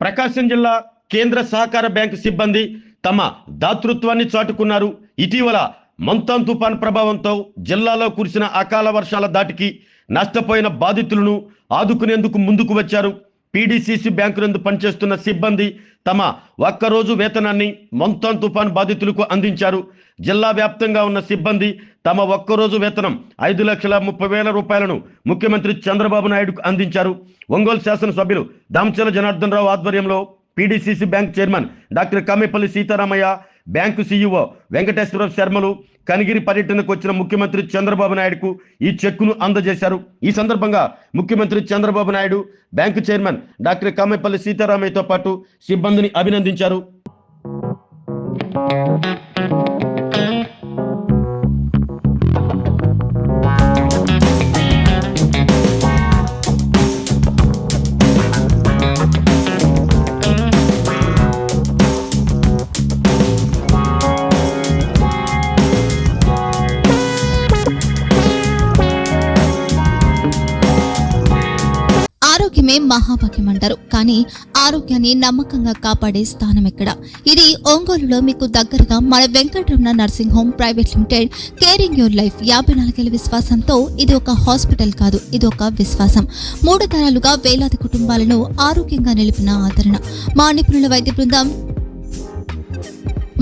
ప్రకాశం జిల్లా కేంద్ర సహకార బ్యాంకు సిబ్బంది తమ దాతృత్వాన్ని చాటుకున్నారు. ఇటీవల మంతాన్ తుఫాన్ ప్రభావంతో జిల్లాలో కురిసిన అకాల వర్షాల దాటికి నష్టపోయిన బాధితులను ఆదుకునేందుకు ముందుకు వచ్చారు. పీడీసీసీ బ్యాంకు నందు పనిచేస్తున్న సిబ్బంది తమ ఒక్కరోజు వేతనాన్ని మంతాన్ తుఫాన్ బాధితులకు అందించారు. జిల్లా వ్యాప్తంగా ఉన్న సిబ్బంది తమ ఒక్కరోజు వేతనం 5,30,000 రూపాయలను ముఖ్యమంత్రి చంద్రబాబు నాయుడుకు అందించారు. ఒంగోలు శాసనసభ్యులు దామచల జనార్దన్ రావు ఆధ్వర్యంలో PDCC bank chairman doctor Kammepalli Sitaramaiah, bank CEO Venkateswara శర్మలు కనిగిరి పర్యటనకు వచ్చిన ముఖ్యమంత్రి చంద్రబాబు నాయుడుకు ఈ చెక్కును అందజేశారు. ఈ సందర్భంగా ముఖ్యమంత్రి Chandrababu Naidu bank chairman doctor Kammepalli సీతారామయ్యతో పాటు సిబ్బందిని అభినందించారు. ఆరోగ్యమే మహాభాగ్యం అంటారు. కానీ ఆరోగ్యాన్ని నమ్మకంగా కాపాడే స్థానం ఎక్కడ? ఇది ఒంగోలులో మీకు దగ్గరగా మన Venkataramana nursing home private limited. Caring your life 54 ఏళ్ల విశ్వాసంతో ఇది ఒక హాస్పిటల్ కాదు, ఇది ఒక విశ్వాసం. 3 తరాలుగా వేలాది కుటుంబాలను ఆరోగ్యంగా నిలిపిన ఆదరణ. మా నిపుణుల వైద్య బృందం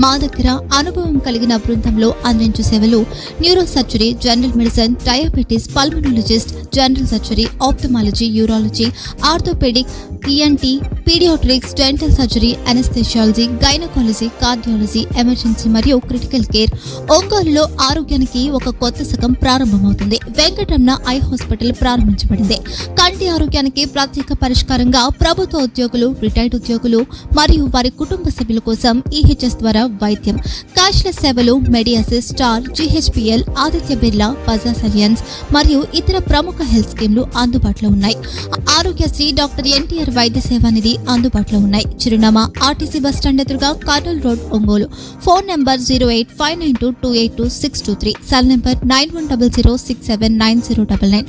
మా దగ్గర అనుభవం కలిగిన బృందంలో అందించే సేవలు neuro surgery, general medicine, diabetes, pulmonologist, general surgery, ophthalmology, urology, orthopaedic, ENT, paediatrics, dental surgery, anaesthesiology, gynaecology, cardiology, emergency మరియు క్రిటికల్ కేర్. ఒంగోలులో ఆరోగ్యానికి ఒక కొత్త శకం ప్రారంభమవుతుంది. వెంకటరమణ ఐ హాస్పిటల్ ప్రారంభించబడింది. కంటి ఆరోగ్యానికి ప్రత్యేక పరిష్కారంగా ప్రభుత్వ ఉద్యోగులు, రిటైర్డ్ ఉద్యోగులు మరియు వారి కుటుంబ సభ్యుల కోసం ఈహెచ్ఎస్ ద్వారా వైద్యం, క్యాష్లెస్ సేవలు, మెడియాసిస్, స్టార్, జీహెచ్పీఎల్, ఆదిత్య బిర్లా, బజాజ్ అలియన్స్ మరియు ఇతర ప్రముఖ హెల్త్ స్కీమ్లు అందుబాటులో ఉన్నాయి. ఆరోగ్యశ్రీ, డాక్టర్ ఎన్టీఆర్ వైద్య సేవా నిధి అందుబాటులో ఉన్నాయి. చిరునామా ఆర్టీసీ బస్టాండ్ ఎదురుగా, Kurnool road, Ongole. Phone number 08592282623, cell number 9100679099.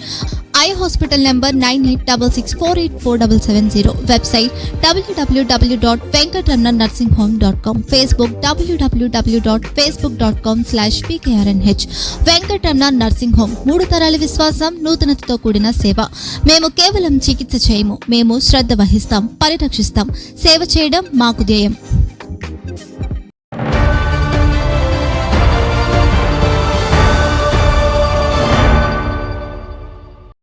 Eye hospital number 9866484770. Website www.venkatramanarsinghome.com. Facebook www.facebook.com/pkrnh. Venkataramana nursing home 3 తరాల విశ్వాసం, నూతనతతో కూడిన సేవ. మేము కేవలం చికిత్స చేయము, మేము శ్రద్ధ వహిస్తాం, పరిరక్షిస్తాం. సేవ చేయడం మాకు ధ్యేయం.